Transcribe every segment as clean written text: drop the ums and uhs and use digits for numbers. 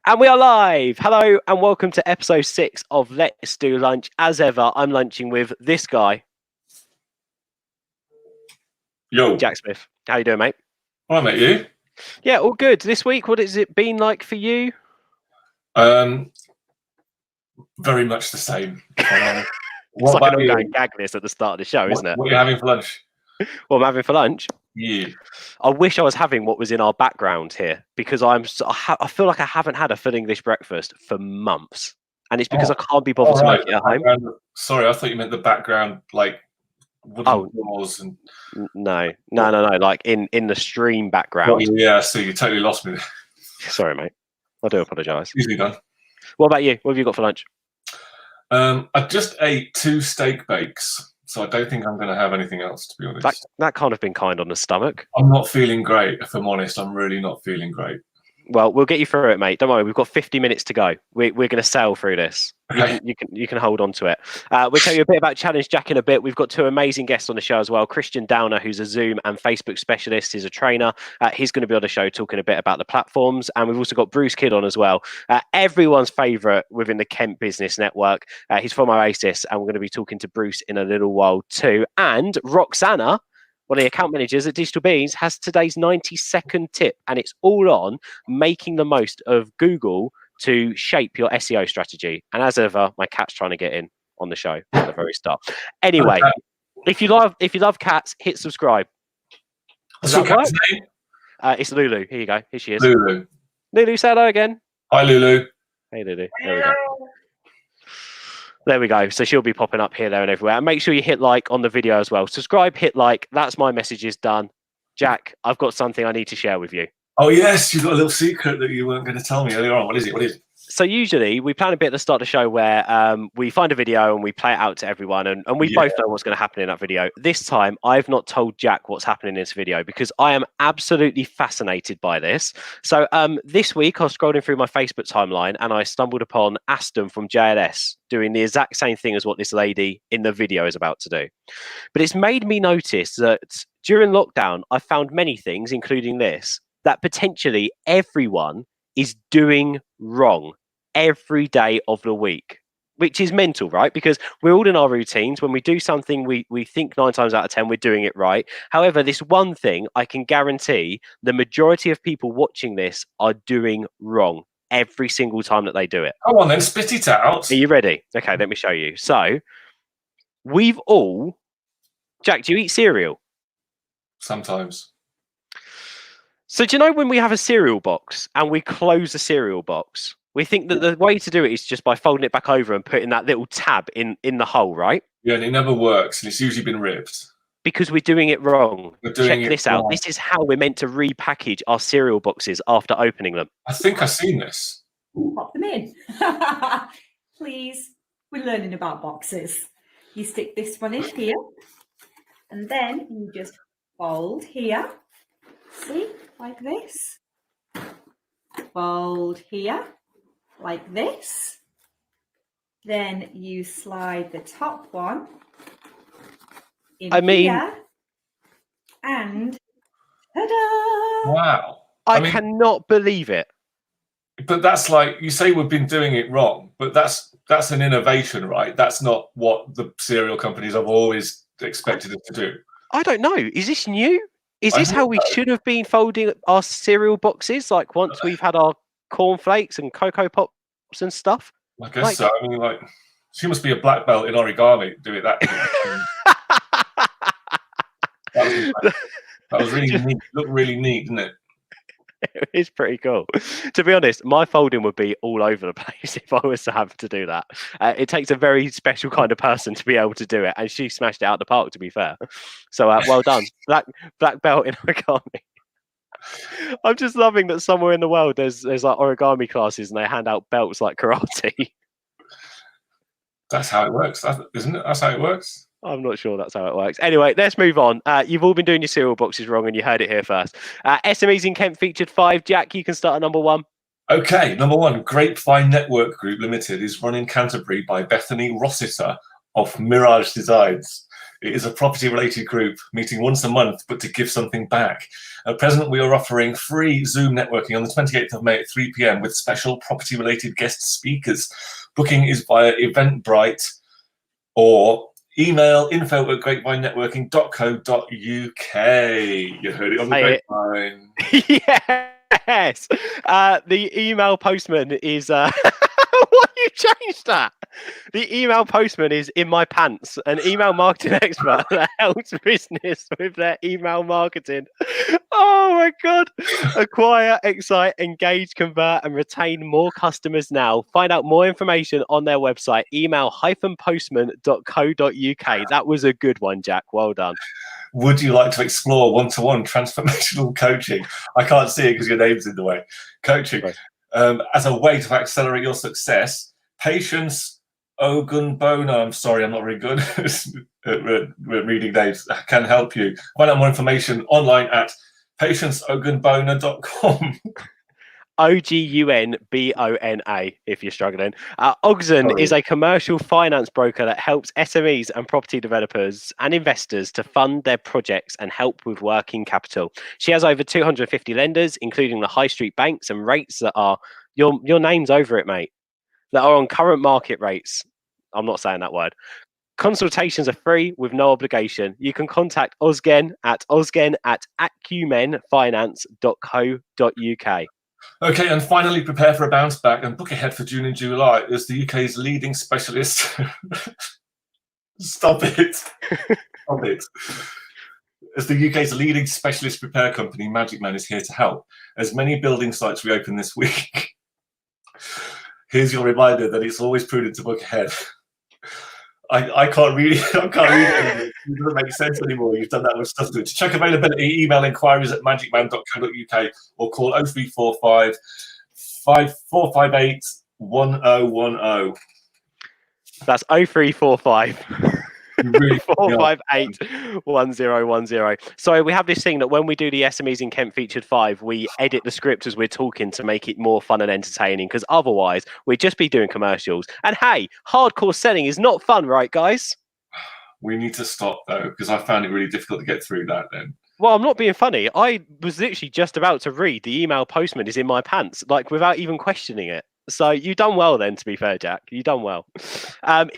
And we are live. Hello and welcome to episode 6 of Let's Do Lunch. As ever, I'm lunching with this guy. Yo. Jack Smith. How you doing, mate? Hi, mate. You? Yeah, all good. This week, what has it been like for you? Very much the same. It's What like an about you? ongoing gag list at the start of the show, isn't it? What are you having for lunch? What I'm having for lunch? Yeah. I wish I was having what was in our background here because I feel like I haven't had a full English breakfast for months. And it's because I can't be bothered to make it at home. Sorry, I thought you meant the background, like wooden doors and... No. Like in the stream background. Yeah, so you totally lost me. Sorry, mate. I do apologise. Easily done. What about you? What have you got for lunch? I just ate 2 steak bakes, so I don't think I'm going to have anything else, to be honest. That can't have been kind on the stomach. I'm not feeling great, if I'm honest. I'm really not feeling great. Well, we'll get you through it, mate. Don't worry. We've got 50 minutes to go. We're going to sail through this. Okay. You can hold on to it. We'll tell you a bit about Challenge Jack in a bit. We've got 2 amazing guests on the show as well. Kristian Downer, who's a Zoom and Facebook specialist, he's a trainer. He's going to be on the show talking a bit about the platforms. And we've also got Bruce Kidd on as well. Everyone's favourite within the Kent Business Network. He's from O-A-SYS, and we're going to be talking to Bruce in a little while too. And Roxana, one of the account managers at Digital Beans, has today's 90-second tip, and it's all on making the most of Google to shape your SEO strategy. And as ever, my cat's trying to get in on the show at the very start. Anyway, if you love cats, hit subscribe. What's your cat's name? It's Lulu. Here you go. Here she is. Lulu. Lulu, say hello again. Hi, Lulu. Hey, Lulu. There we go. There we go. So she'll be popping up here, there, and everywhere. And make sure you hit like on the video as well. Subscribe, hit like. That's my messages done. Jack, I've got something I need to share with you. Oh, yes. You've got a little secret that you weren't going to tell me earlier on. What is it? So usually we plan a bit at the start of the show where we find a video and we play it out to everyone, and we both know what's going to happen in that video. This time, I've not told Jack what's happening in this video because I am absolutely fascinated by this. So this week, I was scrolling through my Facebook timeline and I stumbled upon Aston from JLS doing the exact same thing as what this lady in the video is about to do. But it's made me notice that during lockdown, I found many things, including this, that potentially everyone is doing wrong every day of the week, which is mental, right? Because we're all in our routines. When we do something, we think 9 times out of 10 we're doing it right. However, this one thing I can guarantee the majority of people watching this are doing wrong every single time that they do it. Come on then, spit it out. Are you ready? Okay, let me show you. So we've all... Jack, do you eat cereal? Sometimes. So do you know when we have a cereal box and we close the cereal box, we think that the way to do it is just by folding it back over and putting that little tab in the hole, right? Yeah, and it never works, and it's usually been ripped. Because we're doing it wrong. Check this out. Wrong. This is how we're meant to repackage our cereal boxes after opening them. I think I've seen this. Pop them in. Please, we're learning about boxes. You stick this one in here, and then you just fold here. See, like this. Fold here, like this. Then you slide the top one in here, and ta-da! Wow. I cannot believe it. But that's like, you say we've been doing it wrong, but that's an innovation, right? That's not what the cereal companies have always expected us to do. I don't know. Is this new? Is this how we should have been folding our cereal boxes? Like once we've had our cornflakes and Cocoa Pops and stuff? I guess so. I mean, like, she must be a black belt in origami, do it that that was really neat. Looked really neat, didn't it? It is pretty cool. To be honest, my folding would be all over the place if I was to have to do that. It takes a very special kind of person to be able to do it, and she smashed it out of the park, to be fair. So well done. Black belt in origami. I'm just loving that somewhere in the world there's like origami classes and they hand out belts like karate. That's how it works, isn't it? That's how it works. I'm not sure that's how it works. Anyway, let's move on. You've all been doing your cereal boxes wrong and you heard it here first. SMEs in Kent featured 5. Jack, you can start at number 1. Okay, number 1, Grapevine Network Group Limited is run in Canterbury by Bethany Rossiter of Mirage Designs. It is a property-related group meeting once a month, but to give something back. At present, we are offering free Zoom networking on the 28th of May at 3 p.m. with special property-related guest speakers. Booking is via Eventbrite or email info@grapevinenetworking.co.uk. You heard it on the grapevine. Yes. The email postman is what, you changed that? The email postman is in my pants, an email marketing expert that helps business with their email marketing. Oh my God. Acquire, excite, engage, convert, and retain more customers now. Find out more information on their website, email-postman.co.uk. That was a good one, Jack. Well done. Would you like to explore one-to-one transformational coaching? I can't see it because your name's in the way. Coaching. Right. As a way to accelerate your success, Patience Ogunbona, I'm sorry, I'm not very good at reading names, can help you. Find out more information online at patienceogunbona.com. Ogunbona, if you're struggling. Ogden is a commercial finance broker that helps SMEs and property developers and investors to fund their projects and help with working capital. She has over 250 lenders, including the high street banks, and rates that are, your name's over it, mate, that are on current market rates. I'm not saying that word. Consultations are free with no obligation. You can contact Ozgen at acumenfinance.co.uk. Okay, and finally, prepare for a bounce back and book ahead for June and July as the UK's leading specialist. Stop it. Stop it. As the UK's leading specialist repair company, Magic Man is here to help. As many building sites reopen this week, here's your reminder that it's always prudent to book ahead. I can't read it. I can't read it anymore. It doesn't make sense anymore. You've done that much stuff to it. To check availability, email inquiries at magicman.co.uk or call 0345 5458 1010. That's 0345 Really 458 1010. So we have this thing that when we do the SMEs in Kent Featured 5, we edit the script as we're talking to make it more fun and entertaining, because otherwise we'd just be doing commercials. And hey, hardcore selling is not fun, right, guys? We need to stop, though, because I found it really difficult to get through that then. Well, I'm not being funny. I was literally just about to read the email postman is in my pants, like without even questioning it. So you've done well then, to be fair, Jack. You've done well.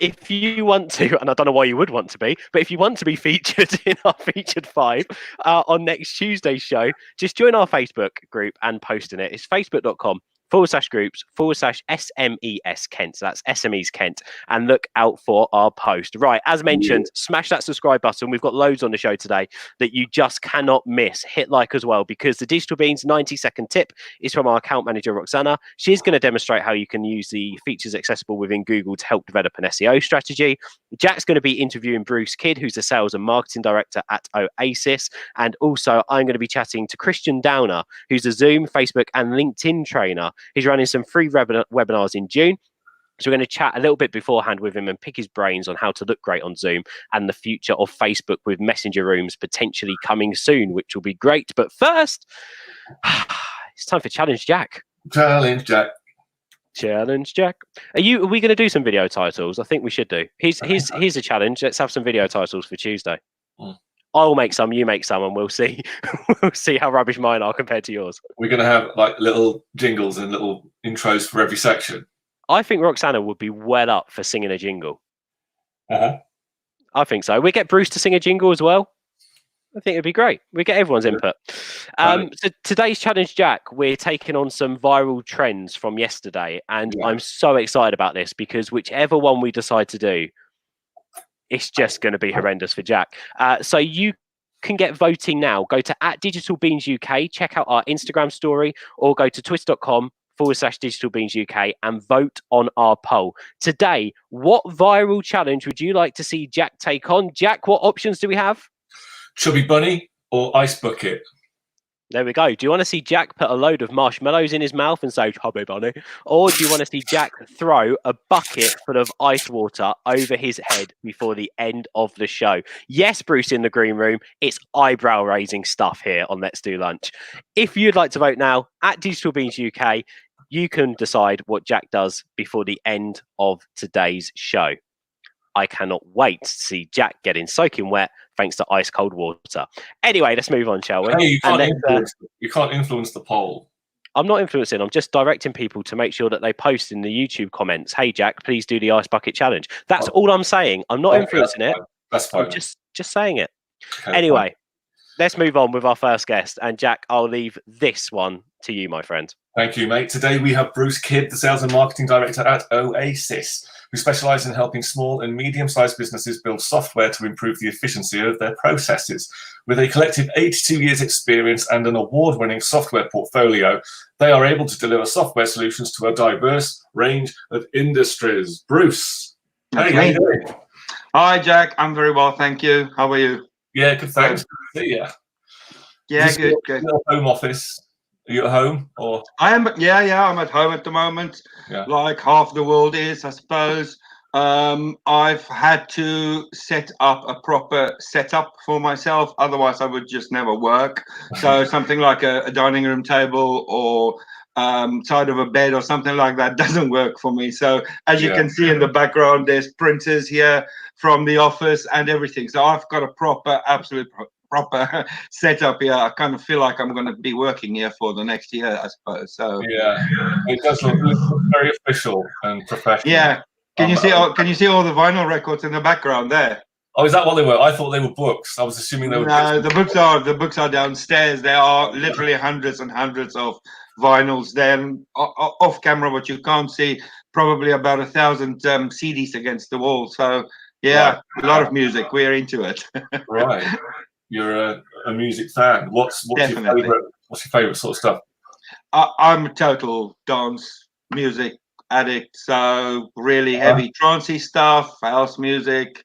If you want to, and I don't know why you would want to be, but if you want to be featured in our Featured 5 on next Tuesday's show, just join our Facebook group and post in it. It's facebook.com/groups/SMES Kent. So that's SMEs Kent. And look out for our post. Right, as mentioned, smash that subscribe button. We've got loads on the show today that you just cannot miss. Hit like as well, because the Digital Beans 90-second tip is from our account manager, Roxana. She's going to demonstrate how you can use the features accessible within Google to help develop an SEO strategy. Jack's going to be interviewing Bruce Kidd, who's the sales and marketing director at O-A-SYS. And also, I'm going to be chatting to Kristian Downer, who's a Zoom, Facebook, and LinkedIn trainer. He's running some free webinars in June. So we're going to chat a little bit beforehand with him and pick his brains on how to look great on Zoom and the future of Facebook with messenger rooms potentially coming soon, which will be great. But first, it's time for Challenge Jack. Challenge Jack. Challenge Jack. Are we going to do some video titles? I think we should do. Here's a challenge. Let's have some video titles for Tuesday. I'll make some, you make some, and we'll see. We'll see how rubbish mine are compared to yours. We're going to have like little jingles and little intros for every section. I think Roxana would be well up for singing a jingle. I think so. We get Bruce to sing a jingle as well. I think it'd be great. We get everyone's input. So today's Challenge Jack, we're taking on some viral trends from yesterday, and I'm so excited about this because whichever one we decide to do, it's just going to be horrendous for Jack. So you can get voting now. Go to @digitalbeansuk, check out our Instagram story, or go to twitter.com/digitalbeansuk and vote on our poll. Today, what viral challenge would you like to see Jack take on? Jack, what options do we have? Chubby Bunny or Ice Bucket? There we go. Do you want to see Jack put a load of marshmallows in his mouth and say, Chubby Bunny? Or do you want to see Jack throw a bucket full of ice water over his head before the end of the show? Yes, Bruce in the green room, it's eyebrow-raising stuff here on Let's Do Lunch. If you'd like to vote now, @digitalbeansuk, you can decide what Jack does before the end of today's show. I cannot wait to see Jack getting soaking wet thanks to ice cold water. Anyway, let's move on, shall we? Hey, you can't influence the poll. I'm not influencing. I'm just directing people to make sure that they post in the YouTube comments, "Hey Jack, please do the ice bucket challenge." That's all I'm saying. I'm not influencing it. That's fine. I'm just saying it. Okay, anyway, fine. Let's move on with our first guest. And Jack, I'll leave this one to you, my friend. Thank you, mate. Today we have Bruce Kidd, the Sales and Marketing Director at O-A-SYS, who specialise in helping small and medium-sized businesses build software to improve the efficiency of their processes. With a collective 82 years experience and an award-winning software portfolio, they are able to deliver software solutions to a diverse range of industries. Bruce, hey, how you doing? Hi, Jack. I'm very well, thank you. How are you? Yeah, good, thanks. Good to see you. Yeah, good. Home office. Are you at home or? I'm I'm at home at the moment. Yeah. Like half the world is, I suppose. I've had to set up a proper setup for myself, otherwise I would just never work. So something like a dining room table or side of a bed or something like that doesn't work for me. So as you can see in the background, there's printers here from the office and everything. So I've got a proper, proper setup here. I kind of feel like I'm going to be working here for the next year, I suppose. So yeah, it does look very official and professional. Yeah. Can you see all the vinyl records in the background there? Oh, is that what they were? I thought they were books. I was assuming they were. No, the books are downstairs. There are literally hundreds and hundreds of vinyls there. Off camera, what you can't see, probably about 1,000 CDs against the wall. So yeah, right. A lot of music. We're into it. Right. You're a music fan. What's your favorite sort of stuff? I'm a total dance music addict, so really heavy trancey stuff, house music,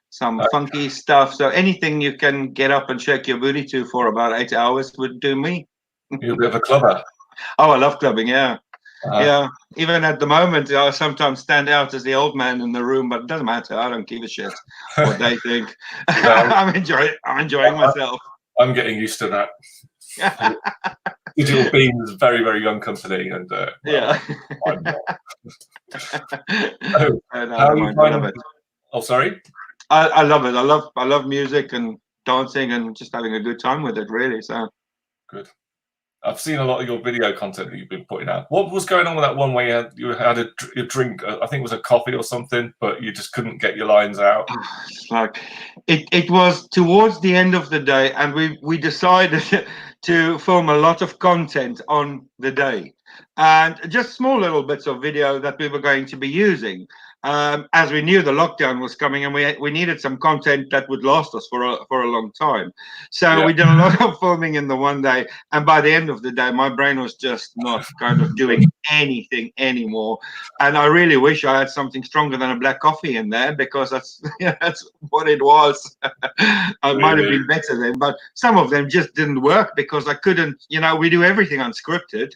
some funky stuff. So anything you can get up and shake your booty to for about 8 hours would do me. You're a bit of a clubber. Oh, I love clubbing, yeah. Yeah, even at the moment, I sometimes stand out as the old man in the room, but it doesn't matter. I don't give a shit what they think. I'm enjoying myself. I'm getting used to that. Digital Beans is a very, very young company, and yeah. I'm not. How you find it? Oh, sorry. I love it. I love music and dancing and just having a good time with it. Really, so good. I've seen a lot of your video content that you've been putting out. What was going on with that one where you had a drink? I think it was a coffee or something, but you just couldn't get your lines out. Like it was towards the end of the day, and we decided to film a lot of content on the day, and just small little bits of video that we were going to be using. As we knew the lockdown was coming, and we needed some content that would last us for a long time. So we did a lot of filming in the one day, and by the end of the day, my brain was just not kind of doing anything anymore. And I really wish I had something stronger than a black coffee in there, because that's what it was. I might have been better then, but some of them just didn't work because I couldn't. We do everything unscripted.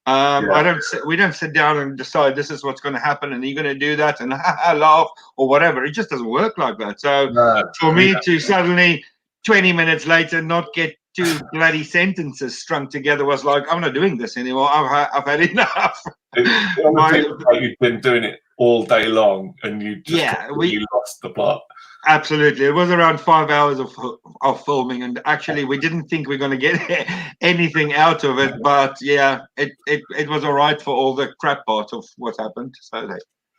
We don't sit down and decide this is what's going to happen and you're going to do that and laugh or whatever. It just doesn't work like that. So for me to suddenly 20 minutes later not get 2 bloody sentences strung together was like, I'm not doing this anymore. I've had enough. You've been doing it all day long and you just lost the plot. Absolutely. It was around 5 hours of filming, and actually we didn't think we are going to get anything out of it, but yeah, it was all right for all the crap part of what happened. So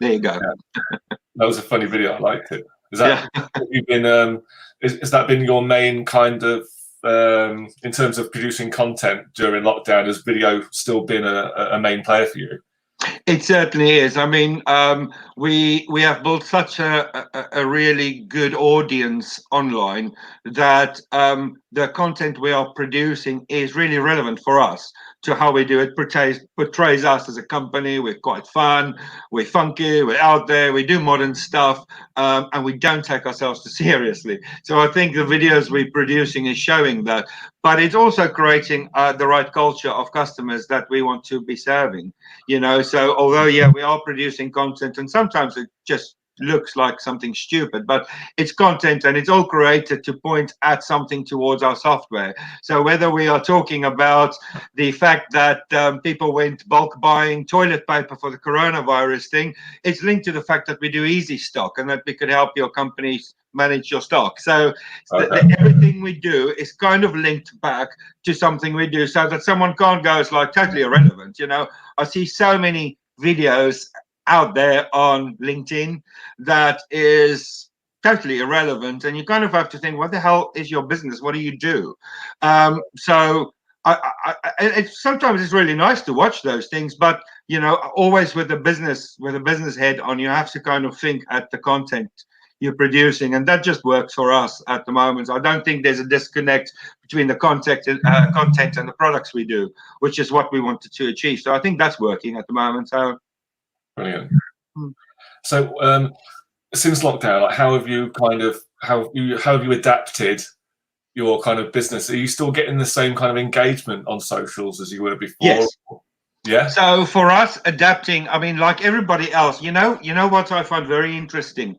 there you go. That was a funny video. I liked it. Is that you've been has that been your main kind of in terms of producing content during lockdown? Has video still been a main player for you? It certainly is. I mean, we have built such a really good audience online that the content we are producing is really relevant for us to how we do it. Portrays us as a company. We're quite fun, we're funky, we're out there, we do modern stuff, and we don't take ourselves too seriously. So I think the videos we're producing is showing that, but it's also creating the right culture of customers that we want to be serving. So although we are producing content and sometimes it just looks like something stupid, but it's content and it's all created to point at something towards our software. So whether we are talking about the fact that people went bulk buying toilet paper for the coronavirus thing, it's linked to the fact that we do easy stock and that we could help your companies manage your stock. So everything we do is kind of linked back to something we do, so that someone can't go, it's like totally irrelevant. You know, I see so many videos out there on LinkedIn that is totally irrelevant, and you kind of have to think, what the hell is your business? What do you do? So sometimes it's really nice to watch those things, but you know, always with a business head on, you have to kind of think at the content you're producing, and that just works for us at the moment. I don't think there's a disconnect between the content and the products we do, which is what we wanted to achieve. So I think that's working at the moment. So brilliant. So since lockdown, like, how have you adapted your kind of business? Are you still getting the same kind of engagement on socials as you were before? Yes. Yeah. So for us, adapting, I mean, like everybody else, you know what I find very interesting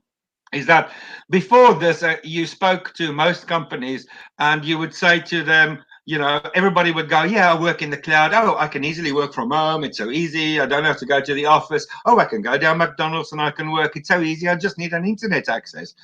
is that before this, you spoke to most companies and you would say to them, you know, everybody would go, yeah, I work in the cloud. Oh, I can easily work from home. It's so easy. I don't have to go to the office. Oh, I can go down McDonald's and I can work. It's so easy. I just need an internet access.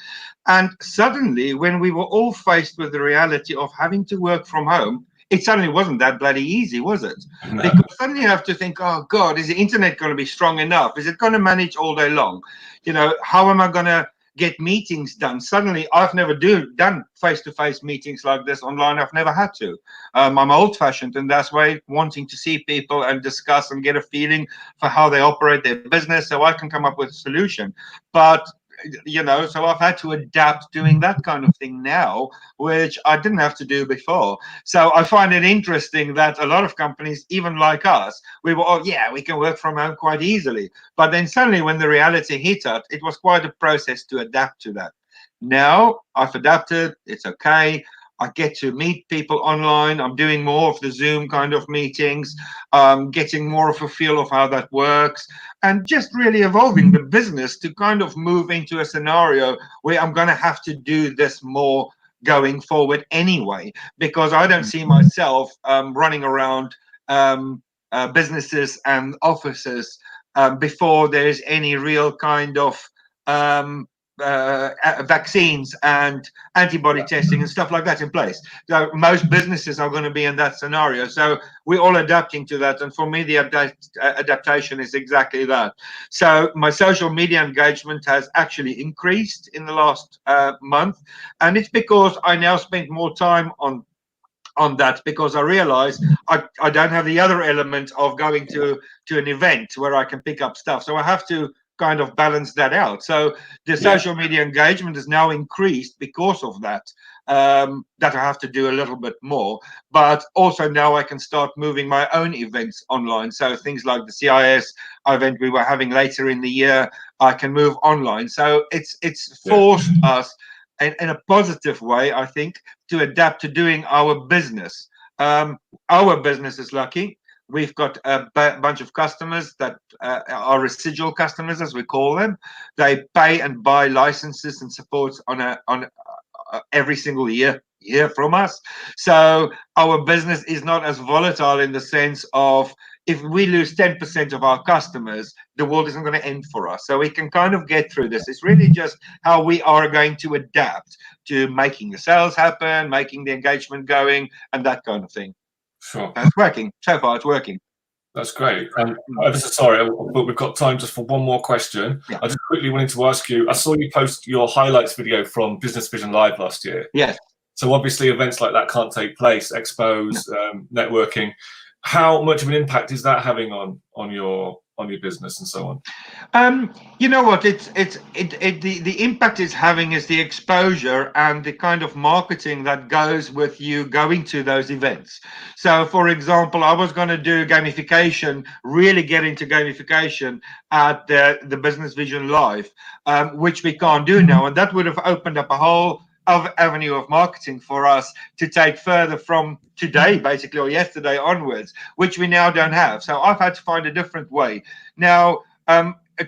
And suddenly, when we were all faced with the reality of having to work from home, it suddenly wasn't that bloody easy, was it? No. Because suddenly you have to think, oh God, is the internet going to be strong enough? Is it going to manage all day long? You know, how am I going to get meetings done? Suddenly, I've never done face-to-face meetings like this online. I've never had to. I'm old-fashioned, and that's why wanting to see people and discuss and get a feeling for how they operate their business, so I can come up with a solution. But you know, so I've had to adapt doing that kind of thing now, which I didn't have to do before. So I find it interesting that a lot of companies, even like us, we were, oh yeah, we can work from home quite easily. But then suddenly when the reality hit us, it was quite a process to adapt to that. Now I've adapted, it's okay. I get to meet people online. I'm doing more of the Zoom kind of meetings, getting more of a feel of how that works, and just really evolving the business to kind of move into a scenario where I'm going to have to do this more going forward anyway, because I don't see myself running around businesses and offices before there's any real kind of vaccines and antibody testing and stuff like that in place. So most businesses are going to be in that scenario. So we're all adapting to that. And for me, the adaptation is exactly that. So my social media engagement has actually increased in the last month. And it's because I now spend more time on that, because I realize I don't have the other element of going to an event where I can pick up stuff. So I have to kind of balance that out. So the social media engagement is now increased because of that, that I have to do a little bit more. But also now I can start moving my own events online. So things like the CIS event we were having later in the year, I can move online. So it's forced us in a positive way, I think, to adapt to doing our business. Our business is lucky. We've got a bunch of customers that are residual customers, as we call them. They pay and buy licenses and supports on every single year from us. So our business is not as volatile in the sense of, if we lose 10% of our customers, the world isn't going to end for us. So we can kind of get through this. It's really just how we are going to adapt to making the sales happen, making the engagement going, and that kind of thing. Sure. And it's working. So far, it's working. That's great. I'm ever so sorry, but we've got time just for one more question. Yeah. I just quickly wanted to ask you, I saw you post your highlights video from Business Vision Live last year. Yes. So obviously events like that can't take place, expos, networking. How much of an impact is that having on your business and so on? You know what, the impact it's having is the exposure and the kind of marketing that goes with you going to those events. So for example, I was going to do gamification, really get into gamification at the Business Vision Live, which we can't do now, and that would have opened up a whole avenue of marketing for us to take further from today, basically, or yesterday onwards, which we now don't have. So I've had to find a different way. Now,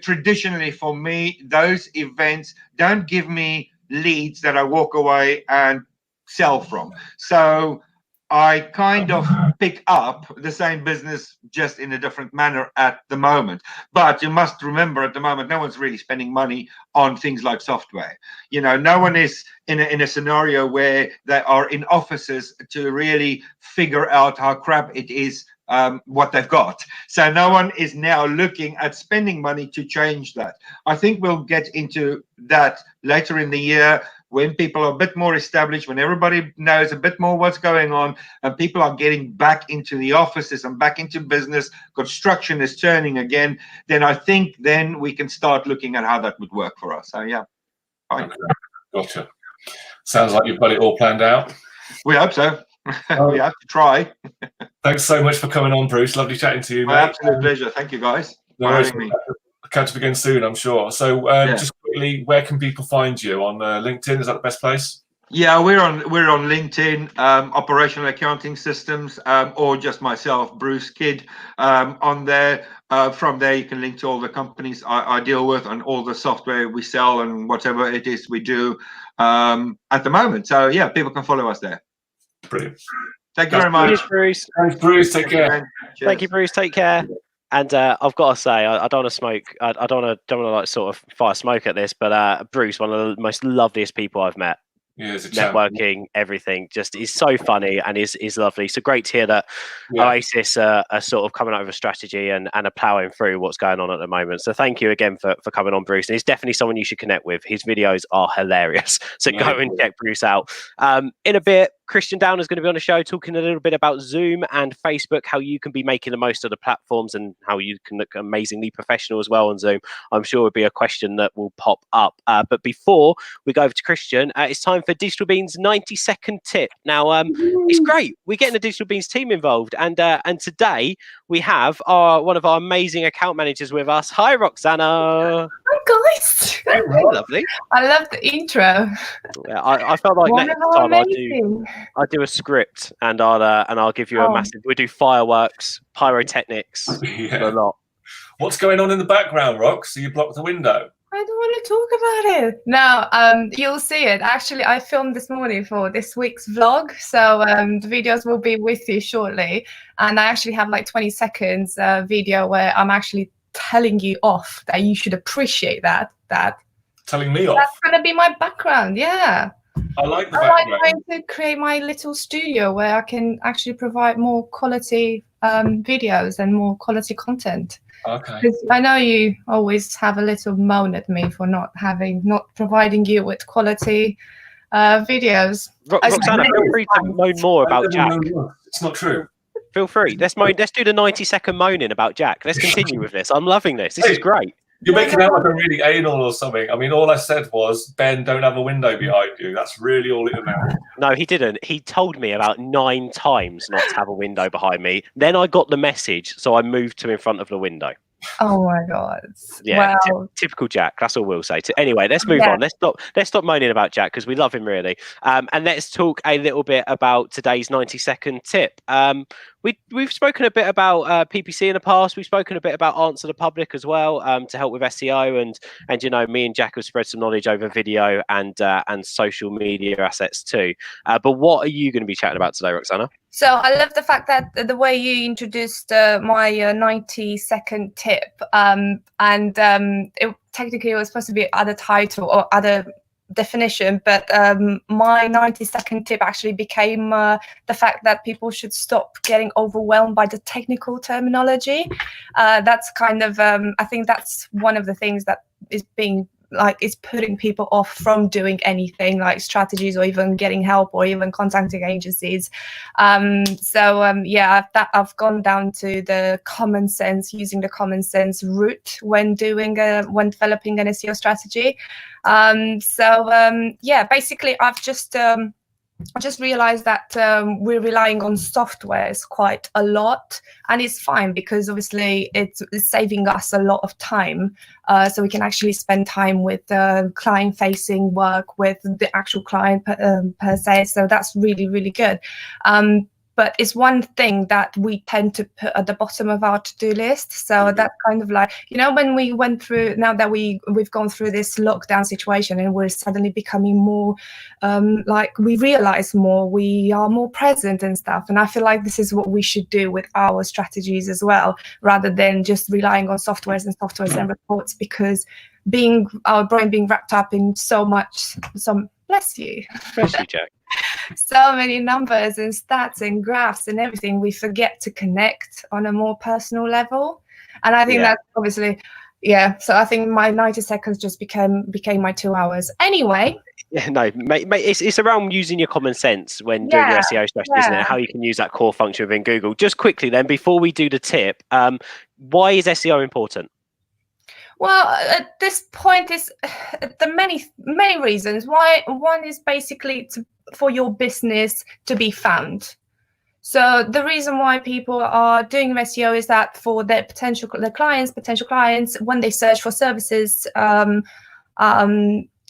traditionally for me, those events don't give me leads that I walk away and sell from. So I kind of pick up the same business just in a different manner at the moment. But you must remember, at the moment, no one's really spending money on things like software. You know, no one is in a scenario where they are in offices to really figure out how crap it is, what they've got. So no one is now looking at spending money to change that. I think we'll get into that later in the year, when people are a bit more established, when everybody knows a bit more what's going on, and people are getting back into the offices and back into business, construction is turning again, then I think then we can start looking at how that would work for us. So yeah, fine. Okay. Gotcha. Sounds like you've got it all planned out. We hope so. We have to try. Thanks so much for coming on, Bruce. Lovely chatting to you, My mate. absolute pleasure. Thank you, guys. No, catch up again soon, I'm sure. So just quickly, where can people find you? On LinkedIn, is that the best place? Yeah, we're on LinkedIn, operational accounting systems, or just myself, Bruce Kidd, on there. From there, you can link to all the companies I deal with and all the software we sell and whatever it is we do at the moment. So yeah, people can follow us there. Brilliant. Thank you very much. Cheers, Bruce. Thanks, Bruce. Take care. Thank you, Bruce. Take care. And I've got to say, I don't want to smoke. I don't want to like sort of fire smoke at this, but Bruce, one of the most loveliest people I've met. Yeah, it's a networking, everything, just is so funny and is lovely. So great to hear that O-A-SYS are sort of coming out with a strategy and are ploughing through what's going on at the moment. So thank you again for coming on, Bruce. And he's definitely someone you should connect with. His videos are hilarious. So go and check Bruce out. In a bit, Kristian Downer's going to be on the show talking a little bit about Zoom and Facebook, how you can be making the most of the platforms and how you can look amazingly professional as well on Zoom. I'm sure would be a question that will pop up. But before we go over to Kristian, it's time for Digital Beans 90-second tip. Now, it's great. We're getting the Digital Beans team involved. And today we have one of our amazing account managers with us. Hi, Roxana. Hi, guys. Hey, lovely. I love the intro. Yeah, I felt like next time I do a script and I'll give you a massive. We do fireworks, pyrotechnics, a lot. What's going on in the background, Rox? So you blocked the window. I don't want to talk about it. No, you'll see it. Actually, I filmed this morning for this week's vlog, so the videos will be with you shortly. And I actually have like 20 seconds video where I'm actually telling you off that you should appreciate that. Telling me off? That's going to be my background, yeah. I like the background. I'm trying to create my little studio where I can actually provide more quality videos and more quality content. Okay. Because I know you always have a little moan at me for not providing you with quality videos. Roxana, feel free to moan more about Jack. It's not true. Feel free. Let's do the 90-second moaning about Jack. Let's continue with this. I'm loving this. This is great. You're making out like I'm really anal or something. I mean, all I said was, Ben, don't have a window behind you. That's really all it meant. No, he didn't. He told me about 9 times not to have a window behind me. Then I got the message, so I moved to in front of the window. Oh my God! Yeah, wow. Typical Jack. That's all we'll say. Anyway, let's move on. Let's stop moaning about Jack because we love him really. And let's talk a little bit about today's 90-second tip. We've spoken a bit about PPC in the past. We've spoken a bit about Answer the Public as well to help with SEO and you know, me and Jack have spread some knowledge over video and social media assets too. But what are you going to be chatting about today, Roxana? So I love the fact that the way you introduced my 90-second tip, it technically was supposed to be other title or other definition, but my 90-second tip actually became the fact that people should stop getting overwhelmed by the technical terminology. That's kind of I think that's one of the things that is being is putting people off from doing anything like strategies or even getting help or even contacting agencies. Yeah, I've gone down to the common sense, using the common sense route when developing an SEO strategy. Yeah, basically I've just realized that we're relying on softwares quite a lot, and it's fine because obviously it's saving us a lot of time, so we can actually spend time with client-facing work with the actual client per se. So that's really, really good. but it's one thing that we tend to put at the bottom of our to-do list. So that's kind of like, you know, when we went through, now that we've gone through this lockdown situation and we're suddenly becoming more like we realize more, we are more present and stuff. And I feel like this is what we should do with our strategies as well, rather than just relying on softwares and reports, because our brain being wrapped up in so much, bless you, Jack. so many numbers and stats and graphs and everything, we forget to connect on a more personal level. And I think that's obviously, so I think my 90 seconds just became my 2 hours. Anyway. Yeah, no, mate, it's around using your common sense when doing your SEO strategy, isn't it? How you can use that core function within Google. Just quickly then, before we do the tip, why is SEO important? Well, at this point is the many reasons. One is basically for your business to be found. So the reason why people are doing SEO is that for their potential clients, when they search for services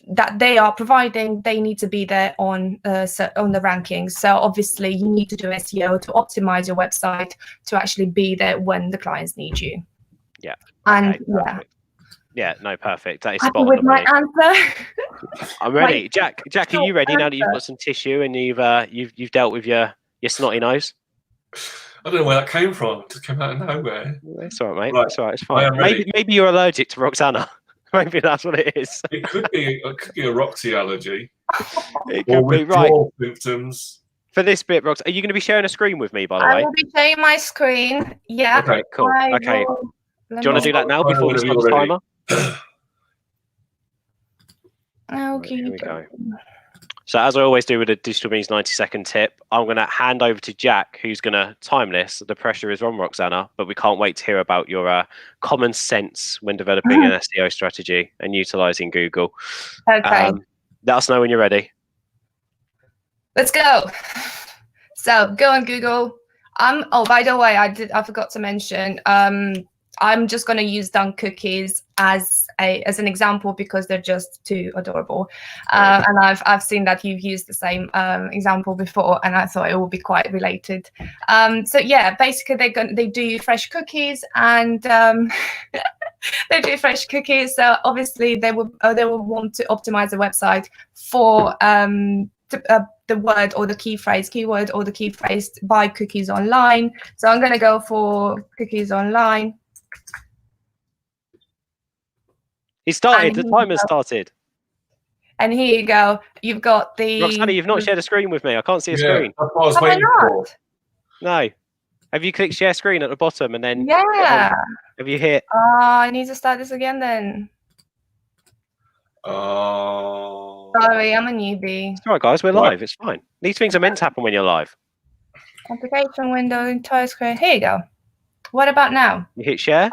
that they are providing, they need to be there on the rankings. So obviously you need to do SEO to optimize your website to actually be there when the clients need you. Yeah. And okay, yeah, no, perfect. That is happy spot with on. My answer. I'm ready. Jack, are you ready now that you've got some tissue and you've dealt with your snotty nose? I don't know where that came from. It just came out of nowhere. It's all right, mate. It's all right. It's fine. Maybe you're allergic to Roxana. Maybe that's what it is. It could be a Roxy allergy. It could be, right. Symptoms. For this bit, Rox, are you going to be sharing a screen with me, by the way? I will be sharing my screen. Yeah. Okay, cool. Okay. Do you want to do that now before we start the timer? Okay. Here we go. So as I always do with a Digital Beans 90-second tip, I'm going to hand over to Jack, who's going to time this. The pressure is on, Roxana, but we can't wait to hear about your common sense when developing an SEO strategy and utilizing Google. Okay. Let us know when you're ready. Let's go. So go on Google. Oh, by the way, I forgot to mention. I'm just going to use done cookies as an example because they're just too adorable, and I've seen that you've used the same example before, and I thought it would be quite related. So yeah, basically they do fresh cookies, and they do fresh cookies. So obviously they will want to optimize the website for the word or the keyword or the key phrase buy cookies online. So I'm going to go for cookies online. It started. The timer started. And here you go. You've got the. Roxana, you've not shared a screen with me. I can't see a screen. That's what I was waiting for. No. Have you clicked share screen at the bottom and then? Yeah. Have you hit? Oh, I need to start this again then. Oh. Sorry, I'm a newbie. It's all right, guys. We're live. It's fine. These things are meant to happen when you're live. Application window, entire screen. Here you go. What about now? You hit share.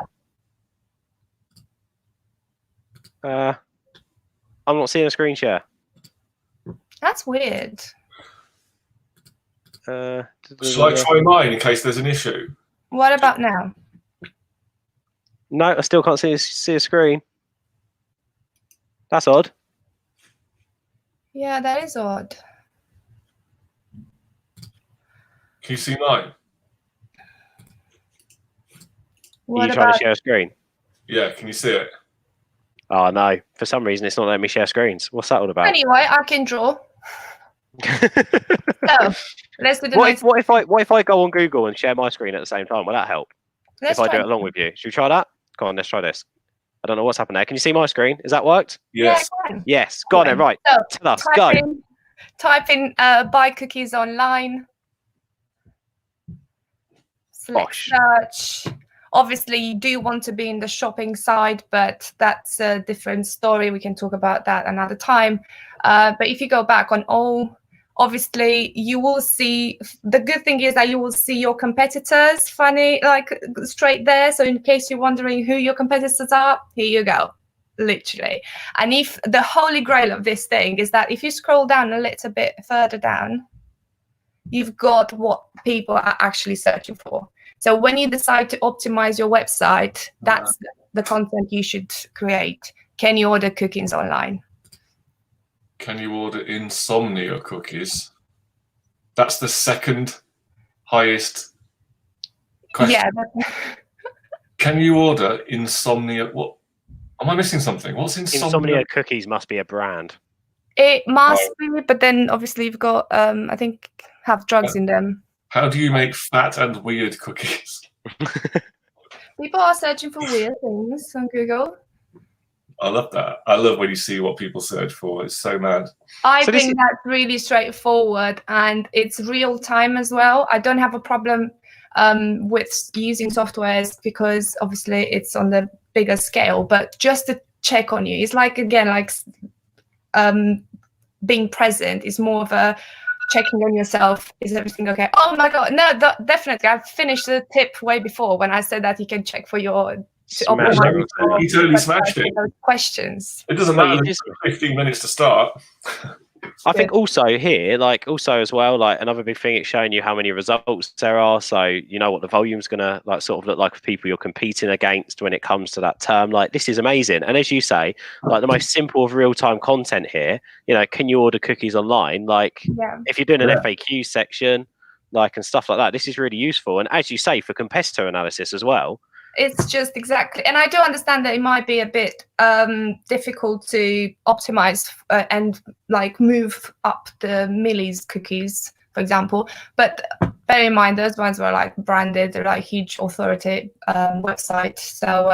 I'm not seeing a screen share. That's weird. Shall I try mine in case there's an issue? What about now? No, I still can't see a screen. That's odd. Yeah, that is odd. Can you see mine? Are you trying to share a screen? Yeah, can you see it? Oh no, for some reason it's not letting me share screens. What's that all about? Anyway, I can draw. So let's do the what if I go on Google and share my screen at the same time? Will that help? If I do it along with you. Should we try that? Go on, let's try this. I don't know what's happened there. Can you see my screen? Has that worked? Yes. Yeah, yes. Go on then, right. So, tell us, go. Type in buy cookies online. Select search. Obviously, you do want to be in the shopping side, but that's a different story. We can talk about that another time. But if you go back on all, obviously, you will see, the good thing is that you will see your competitors straight there. So in case you're wondering who your competitors are, here you go, literally. And if the holy grail of this thing is that if you scroll down a little bit further down, you've got what people are actually searching for. So when you decide to optimize your website, that's the content you should create. Can you order cookies online? Can you order insomnia cookies? That's the second highest question. Yeah, Can you order insomnia? What? Am I missing something? What's Insomnia cookies must be a brand. it must be, but then obviously you've got I think have drugs in them. How do you make fat and weird cookies? People are searching for weird things on Google. I love that. I love when you see what people search for. It's so mad. I think that's really straightforward, and it's real time as well. I don't have a problem with using softwares because obviously it's on the bigger scale, but just to check on you, it's like, again, like being present is more of a checking on yourself. Is everything okay? Oh my God, no, definitely. I've finished the tip way before when I said that you can check for your You totally smashed it. Questions. It doesn't matter. It's 15 minutes to start. I think also here, like also as well, like another big thing, it's showing you how many results there are. So you know what the volume's gonna like sort of look like for people you're competing against when it comes to that term. Like this is amazing. And as you say, like the most simple of real-time content here, you know, can you order cookies online? Like if you're doing an FAQ section, like and stuff like that, this is really useful. And as you say, for competitor analysis as well. It's just exactly, and I do understand that it might be a bit difficult to optimize and like move up the millis cookies, for example. But bear in mind, those ones were like branded, they're like huge authority website. So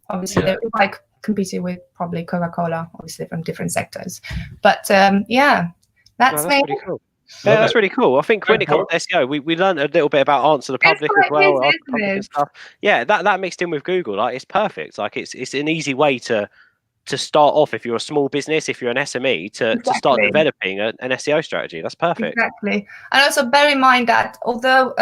obviously they're like competing with probably Coca-Cola, obviously from different sectors. But yeah, that's pretty cool. Yeah, that's really cool. I think when it comes to SEO, we learned a little bit about Answer the Public as well, and stuff. Yeah, that mixed in with Google, like it's perfect. Like it's an easy way to start off if you're a small business, if you're an SME, to start developing an SEO strategy. That's perfect. Exactly. And also bear in mind that although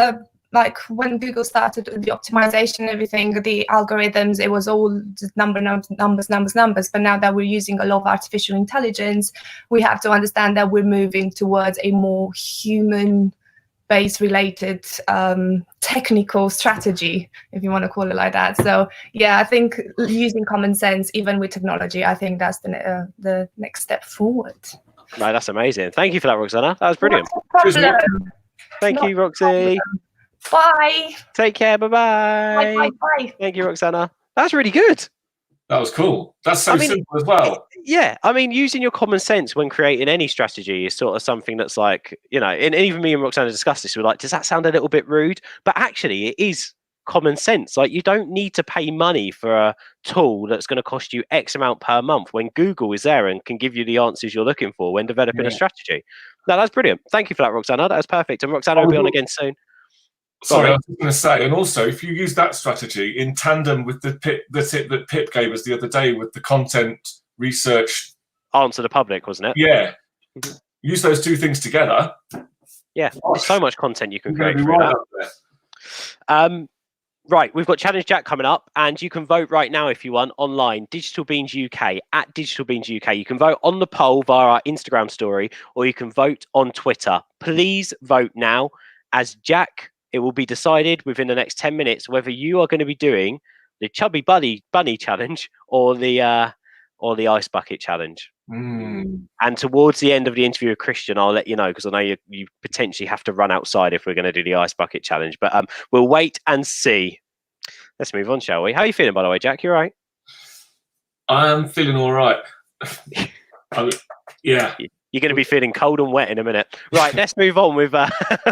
like when Google started the optimization and everything, the algorithms, it was all just numbers. But now that we're using a lot of artificial intelligence, we have to understand that we're moving towards a more human-based related technical strategy, if you want to call it like that. So yeah, I think using common sense, even with technology, I think that's the next step forward. No, that's amazing. Thank you for that, Roxana. That was brilliant. Thank you, Roxy. Bye. Take care. Bye-bye. Bye. Thank you, Roxana. That's really good. That was cool. That's so simple as well. Yeah, I mean, using your common sense when creating any strategy is sort of something that's like, you know, and even me and Roxana discussed this. We're like, does that sound a little bit rude? But actually, it is common sense. Like, you don't need to pay money for a tool that's going to cost you X amount per month when Google is there and can give you the answers you're looking for when developing a strategy. No, that's brilliant. Thank you for that, Roxana. That was perfect. And Roxana will be on again soon. Sorry, I was going to say, and also if you use that strategy in tandem with the tip that Pip gave us the other day with the content research, Answer the Public, wasn't it? Yeah, use those two things together. Yeah, there's so much content you can create through that. Right, we've got Challenge Jack coming up, and you can vote right now if you want online. Digital Beans UK at Digital Beans UK. You can vote on the poll via our Instagram story, or you can vote on Twitter. Please vote now, as Jack. It will be decided within the next 10 minutes whether you are going to be doing the Chubby Bunny challenge or the Ice Bucket challenge. And towards the end of the interview with Kristian, I'll let you know, because I know you potentially have to run outside if we're going to do the Ice Bucket challenge. But we'll wait and see. Let's move on, shall we? How are you feeling, by the way, Jack? You all right? I'm feeling all right. Yeah. You're going to be feeling cold and wet in a minute. Right, let's move on with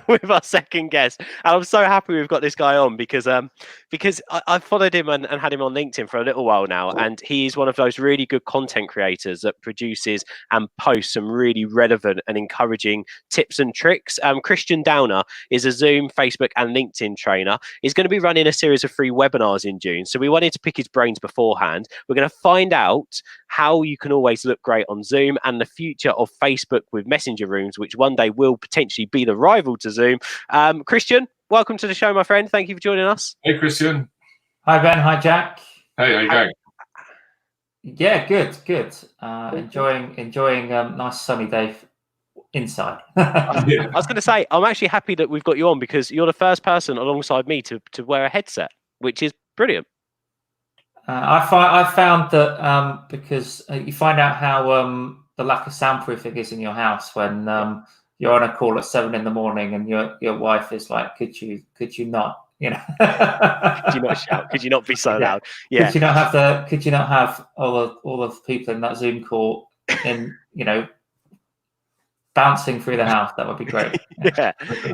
with our second guest. And I'm so happy we've got this guy on because I've followed him and had him on LinkedIn for a little while now. And he's one of those really good content creators that produces and posts some really relevant and encouraging tips and tricks. Kristian Downer is a Zoom, Facebook and LinkedIn trainer. He's going to be running a series of free webinars in June. So we wanted to pick his brains beforehand. We're going to find out how you can always look great on Zoom and the future of Facebook with messenger rooms, which one day will potentially be the rival to Zoom. Kristian, welcome to the show, my friend. Thank you for joining us. Hey, Kristian. Hi, Ben. Hi, Jack. Hey, how you going? Yeah, good. Enjoying nice sunny day inside. I was going to say, I'm actually happy that we've got you on because you're the first person alongside me to wear a headset, which is brilliant. I found that because you find out how the lack of soundproofing is in your house when you're on a call at 7 in the morning and your wife is like, could you not, you know? Could you not shout? Could you not be so loud? Yeah. Could you not have all of the people in that Zoom call in, you know, bouncing through the house? That would be great.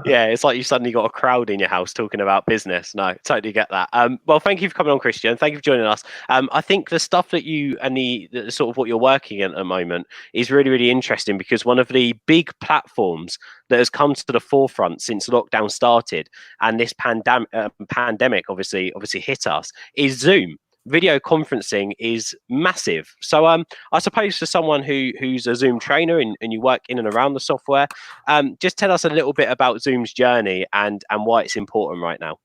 Yeah. It's like you suddenly got a crowd in your house talking about business. No, totally get that. Well, thank you for coming on, Kristian. Thank you for joining us. I think the stuff that you and the sort of what you're working at the moment is really, really interesting, because one of the big platforms that has come to the forefront since lockdown started and this pandemic obviously hit us is Zoom. Video conferencing is massive. So I suppose for someone who's a Zoom trainer and you work in and around the software, just tell us a little bit about Zoom's journey and why it's important right now.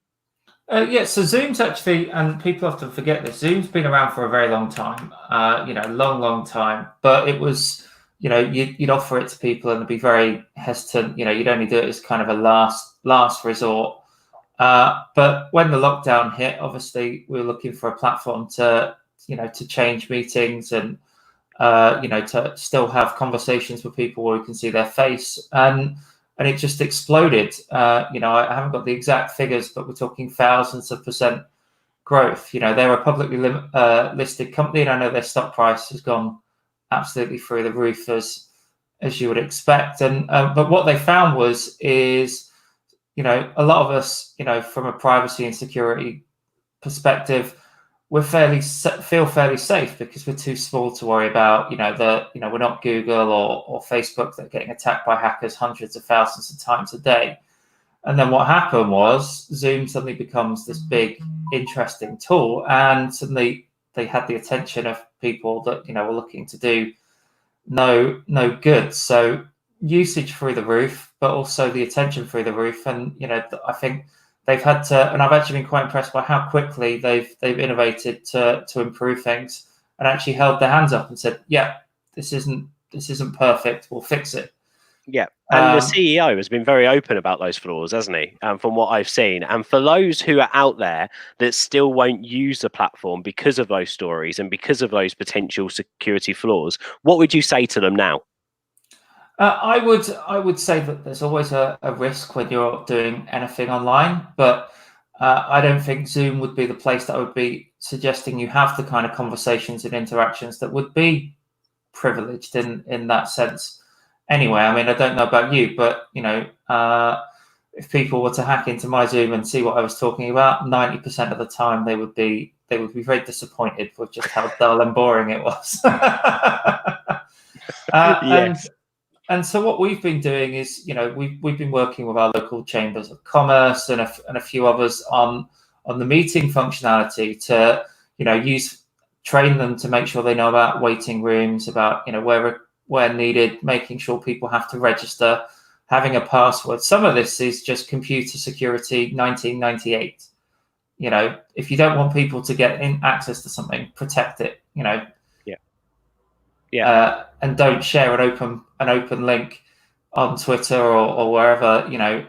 So Zoom's actually, and people often forget this, Zoom's been around for a very long time, long time, but it was, you know, you'd offer it to people and they'd be very hesitant. You know, you'd only do it as kind of a last resort. But when the lockdown hit, obviously we were looking for a platform to change meetings and, to still have conversations with people where we can see their face. And it just exploded. I haven't got the exact figures, but we're talking thousands of % growth. You know, they're a publicly listed company, and I know their stock price has gone absolutely through the roof as you would expect. And but what they found is, you know, a lot of us, you know, from a privacy and security perspective, we feel fairly safe because we're too small to worry about, we're not Google or Facebook that are getting attacked by hackers hundreds of thousands of times a day. And then what happened was Zoom suddenly becomes this big, interesting tool, and suddenly they had the attention of people that, you know, were looking to do no good. So usage through the roof, but also the attention through the roof. And, you know, I think they've had to, and I've actually been quite impressed by how quickly they've innovated to improve things and actually held their hands up and said, yeah, this isn't perfect, we'll fix it. Yeah, and the CEO has been very open about those flaws, hasn't he? From what I've seen. And for those who are out there that still won't use the platform because of those stories and because of those potential security flaws, what would you say to them now? I would say that there's always a risk when you're doing anything online, but I don't think Zoom would be the place that I would be suggesting you have the kind of conversations and interactions that would be privileged in that sense. Anyway, I mean, I don't know about you, but, you know, if people were to hack into my Zoom and see what I was talking about, 90% of the time they would be very disappointed with just how dull and boring it was. Yes. And so what we've been doing is, you know, we've been working with our local chambers of commerce and a few others on the meeting functionality to, you know, train them to make sure they know about waiting rooms, about, you know, where needed, making sure people have to register, having a password. Some of this is just computer security 1998. You know, if you don't want people to get access to something, protect it, you know. And don't share an open link on Twitter or wherever, you know,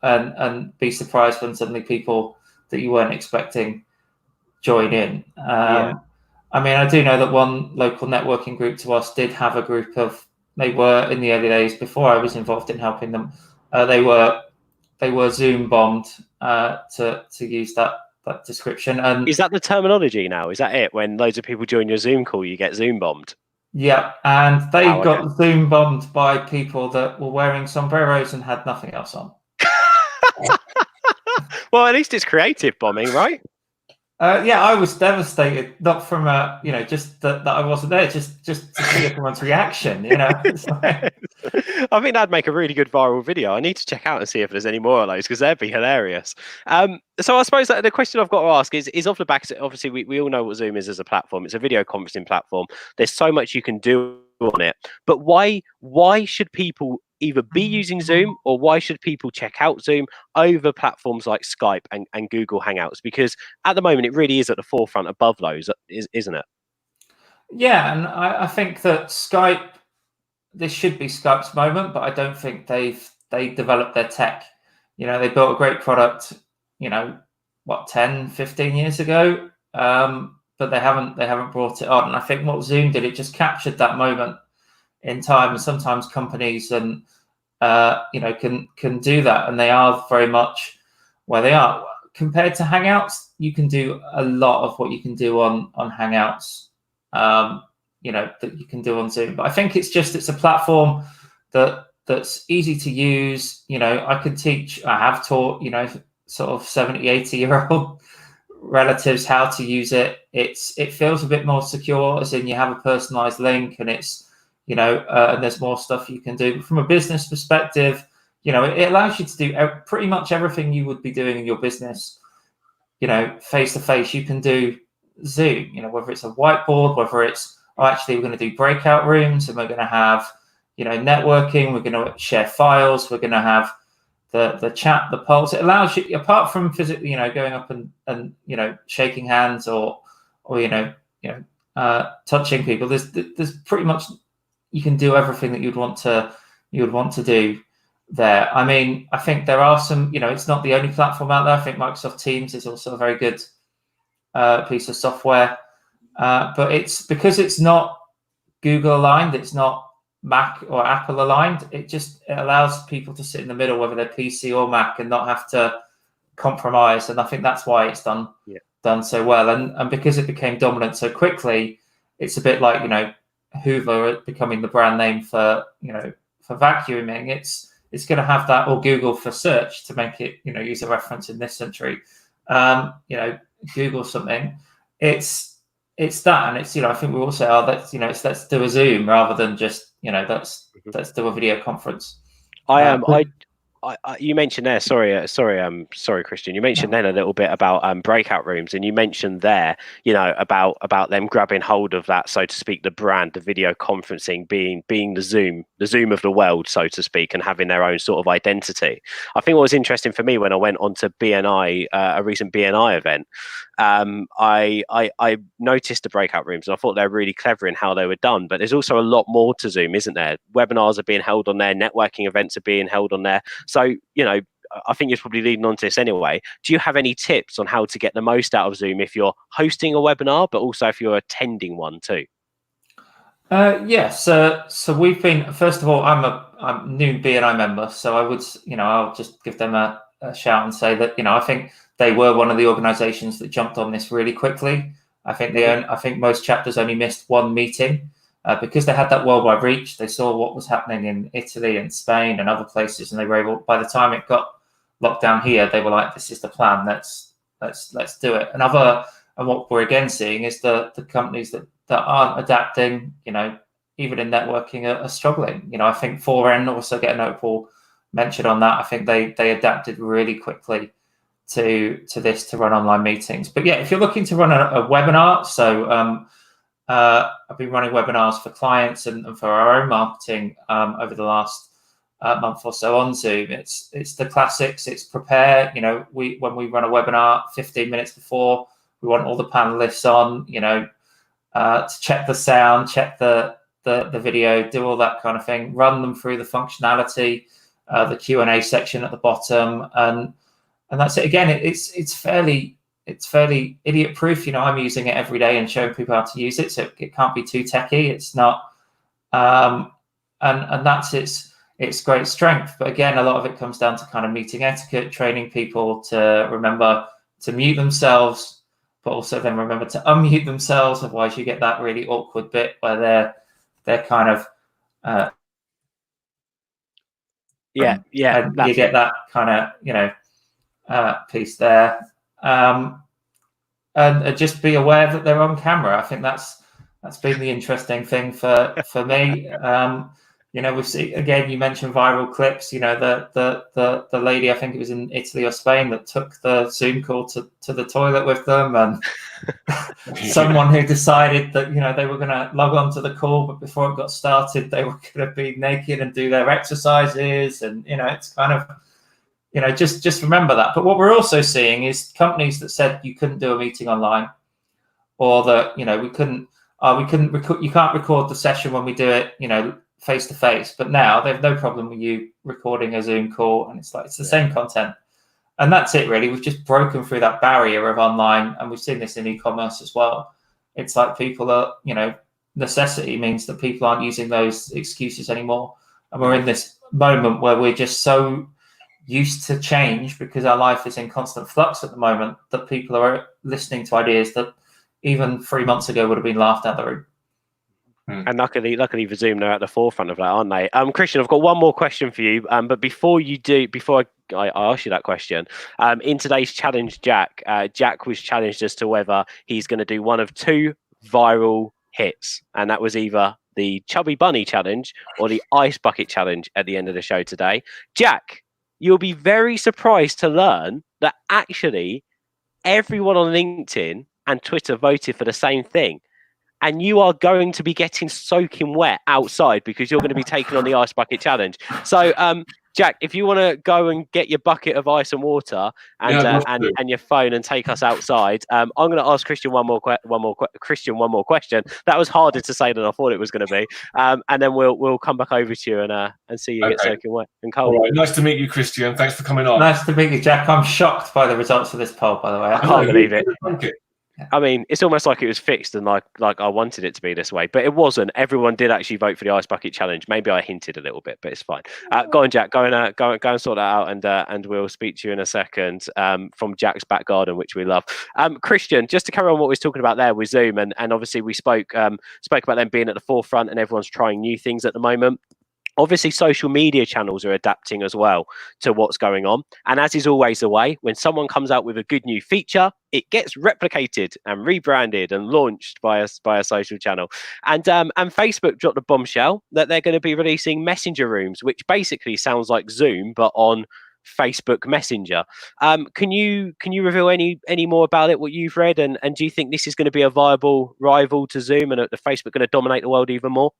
and be surprised when suddenly people that you weren't expecting join in. I mean, I do know that one local networking group to us did have a group of, they were in the early days before I was involved in helping them. They were Zoom bombed, to use that description. And is that the terminology now? Is that it? When loads of people join your Zoom call, you get Zoom bombed? Yeah, and they got Zoom bombed by people that were wearing sombreros and had nothing else on. Well, at least it's creative bombing, right? Yeah, I was devastated, not from just that I wasn't there, just to see everyone's reaction. You know, I think that'd make a really good viral video. I need to check out and see if there's any more of those, because they'd be hilarious. So I suppose that the question I've got to ask is off the back. Obviously, we all know what Zoom is as a platform. It's a video conferencing platform. There's so much you can do on it, but why should people either be using Zoom, or why should people check out Zoom over platforms like Skype and Google Hangouts? Because at the moment it really is at the forefront above those, isn't it? Yeah, and I think that Skype, this should be Skype's moment, but I don't think they developed their tech. You know, they built a great product, you know, 10, 15 years ago, but they haven't brought it on. And I think what Zoom did, it just captured that moment in time. And sometimes companies and can do that, and they are very much where they are. Compared to Hangouts, you can do a lot of what you can do on Hangouts, that you can do on Zoom. But I think it's a platform that's easy to use. I have taught, sort of 70, 80-year-old relatives how to use it. It feels a bit more secure, as in you have a personalized link, and it's, and there's more stuff you can do. But from a business perspective, it allows you to do pretty much everything you would be doing in your business, face to face. You can do Zoom, whether it's a whiteboard, whether it's, actually we're going to do breakout rooms, and we're going to have, networking, we're going to share files, we're going to have the chat, the polls. It allows you, apart from physically, going up and shaking hands or touching people, there's pretty much, you can do everything that you would want to do there. I mean, I think there are some, it's not the only platform out there. I think Microsoft Teams is also a very good piece of software, but it's because it's not Google aligned, it's not Mac or Apple aligned. It allows people to sit in the middle, whether they're PC or Mac, and not have to compromise. And I think that's why it's done so well. And because it became dominant so quickly, it's a bit like, Hoover becoming the brand name for vacuuming. It's going to have that, or Google for search, to make it, use a reference in this century. Google something. It's that, and it's, I think we also are that, it's let's do a Zoom rather than just, let's do a video conference. You mentioned there, sorry, Kristian. You mentioned then a little bit about breakout rooms, and you mentioned there, about them grabbing hold of that, so to speak, the brand, the video conferencing being the Zoom of the world, so to speak, and having their own sort of identity. I think what was interesting for me when I went on to BNI, a recent BNI event, I noticed the breakout rooms, and I thought they were really clever in how they were done. But there's also a lot more to Zoom, isn't there? Webinars are being held on there, networking events are being held on there. So, I think you're probably leading on to this anyway. Do you have any tips on how to get the most out of Zoom if you're hosting a webinar, but also if you're attending one too? Yes. So we've been, first of all, I'm a new BNI member, so I would, I'll just give them a shout and say that, I think they were one of the organizations that jumped on this really quickly. I think most chapters only missed one meeting. Because they had that worldwide reach, they saw what was happening in Italy and Spain and other places, and they were able, by the time it got locked down here, they were like, this is the plan, let's do it. And what we're again seeing is the companies that aren't adapting, even in networking, are struggling. I think 4N also get a notable mention on that. I think they adapted really quickly to this, to run online meetings. But yeah, if you're looking to run a webinar, so I've been running webinars for clients and for our own marketing over the last month or so on Zoom. It's the classics. It's prepare. When we run a webinar, 15 minutes before, we want all the panelists on. To check the sound, check the video, do all that kind of thing. Run them through the functionality, the Q&A section at the bottom, and that's it. Again, it's fairly idiot proof. I'm using it every day and showing people how to use it, so it can't be too techy. It's not, and that's its great strength. But again, a lot of it comes down to kind of meeting etiquette, training people to remember to mute themselves, but also then remember to unmute themselves. Otherwise, you get that really awkward bit where they're kind of you get that kind of piece there. And just be aware that they're on camera. I think that's been the interesting thing for me. We see, again, you mentioned viral clips. The lady, I think it was in Italy or Spain, that took the Zoom call to the toilet with them, and someone who decided that they were going to log on to the call, but before it got started, they were going to be naked and do their exercises, and it's kind of. Just remember that. But what we're also seeing is companies that said you couldn't do a meeting online, or that we couldn't record. You can't record the session when we do it, face to face. But now they have no problem with you recording a Zoom call, and it's the same content. And that's it, really. We've just broken through that barrier of online, and we've seen this in e-commerce as well. It's like people are, necessity means that people aren't using those excuses anymore. And we're in this moment where we're just so used to change because our life is in constant flux at the moment that people are listening to ideas that even 3 months ago would have been laughed out the room. And luckily for Zoom, they're at the forefront of that, aren't they? Kristian, I've got one more question for you. But before I ask you that question, in today's challenge, Jack was challenged as to whether he's going to do one of two viral hits, and that was either the Chubby Bunny challenge or the Ice Bucket challenge at the end of the show today. Jack, you'll be very surprised to learn that actually everyone on LinkedIn and Twitter voted for the same thing. And you are going to be getting soaking wet outside because you're going to be taking on the Ice Bucket challenge. So, Jack, if you want to go and get your bucket of ice and water and your phone and take us outside, I'm going to ask Kristian one more question. That was harder to say than I thought it was going to be. And then we'll come back over to you and see you get soaking wet and cold. All right. Nice to meet you, Kristian. Thanks for coming on. Nice to meet you, Jack. I'm shocked by the results of this poll, by the way. I can't believe it. I mean, it's almost like it was fixed and like I wanted it to be this way, but it wasn't. Everyone did actually vote for the Ice Bucket challenge. Maybe I hinted a little bit, but it's fine. Go on, Jack. Go and sort that out, and we'll speak to you in a second from Jack's back garden, which we love. Kristian, just to carry on what we was talking about there with Zoom, and obviously we spoke about them being at the forefront, and everyone's trying new things at the moment. Obviously, social media channels are adapting as well to what's going on. And as is always the way, when someone comes out with a good new feature, it gets replicated and rebranded and launched by a social channel. And Facebook dropped a bombshell that they're going to be releasing messenger rooms, which basically sounds like Zoom, but on Facebook Messenger. Can you reveal any more about it, what you've read? And do you think this is going to be a viable rival to Zoom, and the Facebook going to dominate the world even more?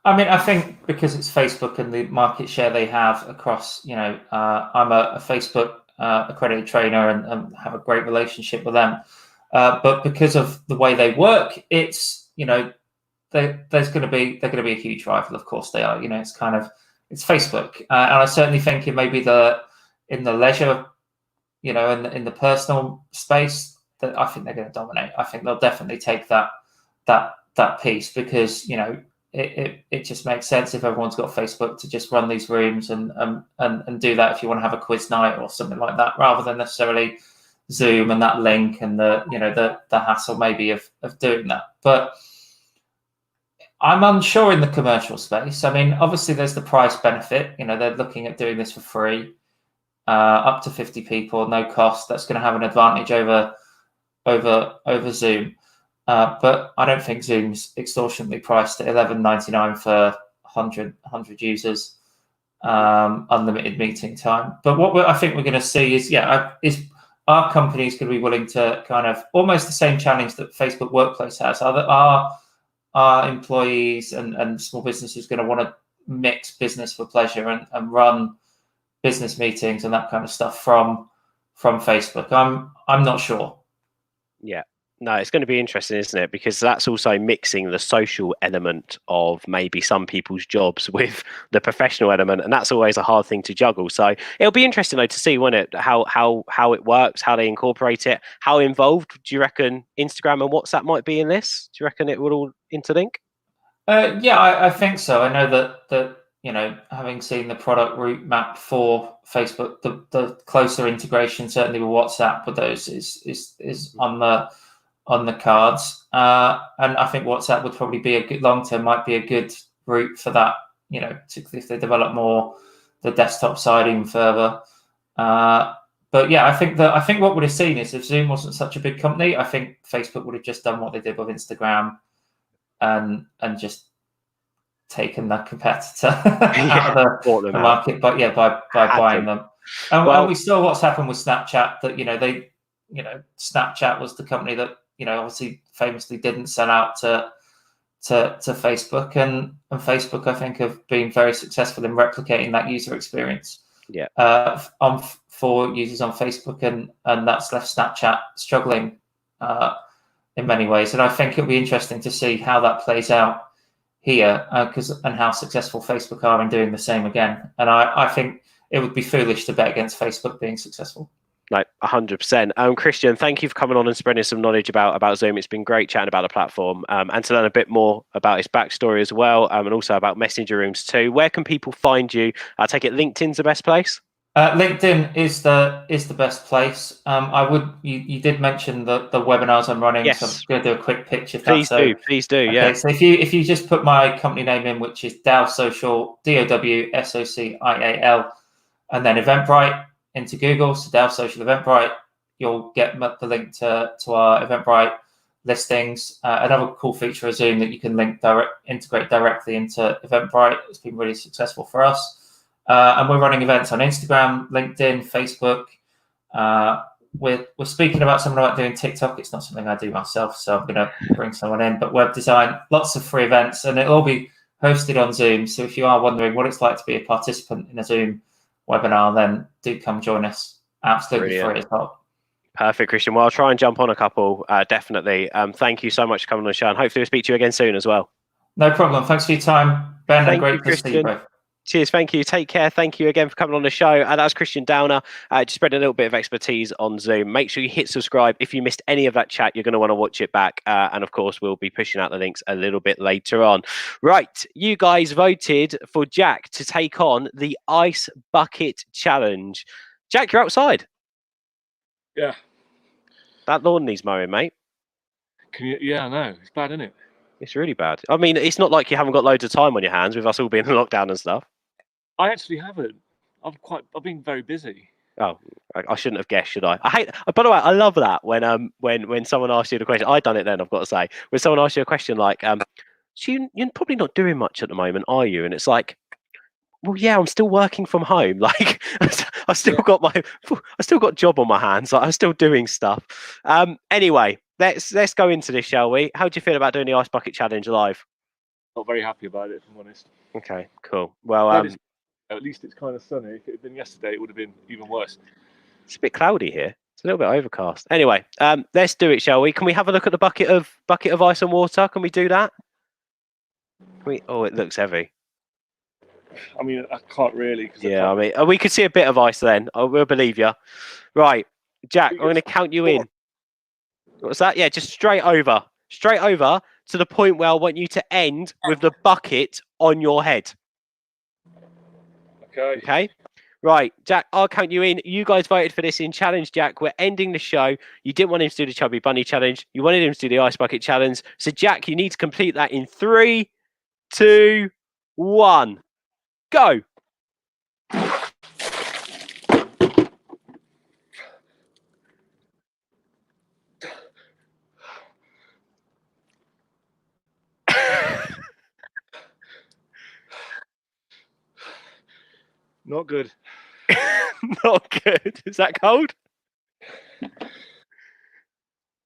I mean, I think because it's Facebook and the market share they have across, I'm a Facebook accredited trainer and have a great relationship with them. But because of the way they work, it's, they're going to be a huge rival. Of course they are. It's Facebook, and I certainly think it may be in the leisure, in the personal space that I think they're going to dominate. I think they'll definitely take that piece because It just makes sense if everyone's got Facebook to just run these rooms and do that if you want to have a quiz night or something like that, rather than necessarily Zoom and that link and the hassle maybe of doing that. But I'm unsure in the commercial space. I mean, obviously there's the price benefit. They're looking at doing this for free, up to 50 people, no cost. That's going to have an advantage over Zoom. But I don't think Zoom's extortionately priced at $11.99 for 100 users, unlimited meeting time. But what I think we're going to see is our companies going to be willing to kind of almost the same challenge that Facebook Workplace has. Are employees and small businesses going to want to mix business for pleasure and run business meetings and that kind of stuff from Facebook? I'm not sure. Yeah. No, it's going to be interesting, isn't it? Because that's also mixing the social element of maybe some people's jobs with the professional element, and that's always a hard thing to juggle. So it'll be interesting though to see, won't it, how it works, how they incorporate it, how involved do you reckon Instagram and WhatsApp might be in this? Do you reckon it will all interlink? I think so. I know that having seen the product roadmap for Facebook, the closer integration certainly with WhatsApp with those is on the cards, and I think WhatsApp would probably be a good long-term, might be a good route for that, particularly if they develop more the desktop side even further. But yeah, I think what we'd have seen is if Zoom wasn't such a big company, I think Facebook would have just done what they did with Instagram and just taken that competitor out of the market, but by buying them. And we saw what's happened with Snapchat, that Snapchat was the company that obviously famously didn't sell out to Facebook, and Facebook I think have been very successful in replicating that user experience for users on Facebook, and that's left Snapchat struggling in many ways. And I think it'll be interesting to see how that plays out here, and how successful Facebook are in doing the same again. And I think it would be foolish to bet against Facebook being successful. Like 100%. Kristian, thank you for coming on and spreading some knowledge about Zoom. It's been great chatting about the platform and to learn a bit more about its backstory as well, and also about messenger rooms too. Where can people find you? I take it LinkedIn's the best place. LinkedIn is the best place. You did mention the webinars I'm running, Yes. so I'm going to do a quick pitch if Please that's please do. Okay, Yeah. so if you just put my company name in, which is Dow Social, DOWSOCIAL, and then Eventbrite into Google, so Dow Social Eventbrite, you'll get the link to our Eventbrite listings. Another cool feature of Zoom that you can integrate directly into Eventbrite. It's been really successful for us. And we're running events on Instagram, LinkedIn, Facebook. We're speaking about something about doing TikTok. It's not something I do myself, so I'm going to bring someone in. But web design, lots of free events, and it'll all be hosted on Zoom. So if you are wondering what it's like to be a participant in a Zoom webinar, then do come join us. Absolutely free as well. Perfect, Kristian. Well, I'll try and jump on a couple, definitely. Thank you so much for coming on the show, and hopefully we'll speak to you again soon as well. No problem. Thanks for your time, Ben, and great to see you both. Cheers, thank you. Take care. Thank you again for coming on the show. That's Kristian Downer, just spreading a little bit of expertise on Zoom. Make sure you hit subscribe. If you missed any of that chat, you're going to want to watch it back. And of course, we'll be pushing out the links a little bit later on. Right, you guys voted for Jack to take on the Ice Bucket Challenge. Jack, you're outside. Yeah. That lawn needs mowing, mate. Can you? Yeah, I know. It's bad, isn't it? It's really bad. I mean, it's not like you haven't got loads of time on your hands with us all being in lockdown and stuff. I actually haven't. I've been very busy. Oh, I shouldn't have guessed, should I? I hate. By the way, I love that when someone asks you the question. I've done it then. I've got to say, when someone asks you a question like, so you're probably not doing much at the moment, are you? And it's like, well, yeah, I'm still working from home. Like, I still got job on my hands. Like, I'm still doing stuff. Anyway, let's go into this, shall we? How do you feel about doing the Ice Bucket Challenge live? Not very happy about it, if I'm honest. Okay, cool. Well, at least it's kind of sunny. If it had been yesterday, it would have been even worse. It's a bit cloudy here. It's a little bit overcast. Anyway, let's do it, shall we? Can we have a look at the bucket of ice and water? Can we do that? Oh, it looks heavy. I mean, I can't really. Yeah, I mean, we could see a bit of ice then. I will believe you. Right, Jack, I'm going to count you in. What's that? Yeah, just straight over to the point where I want you to end with the bucket on your head. Okay. Right, Jack, I'll count you in. You guys voted for this in challenge, Jack. We're ending the show. You didn't want him to do the Chubby Bunny challenge. You wanted him to do the Ice Bucket challenge. So, Jack, you need to complete that in 3, 2, 1. Go. Not good. Not good. Is that cold?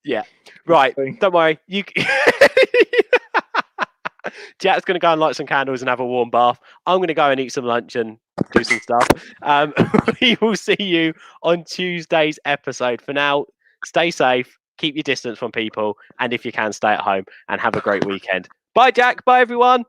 Yeah. Right. Don't worry. Jack's going to go and light some candles and have a warm bath. I'm going to go and eat some lunch and do some stuff. We will see you on Tuesday's episode. For now, stay safe, keep your distance from people, and if you can, stay at home and have a great weekend. Bye, Jack. Bye, everyone.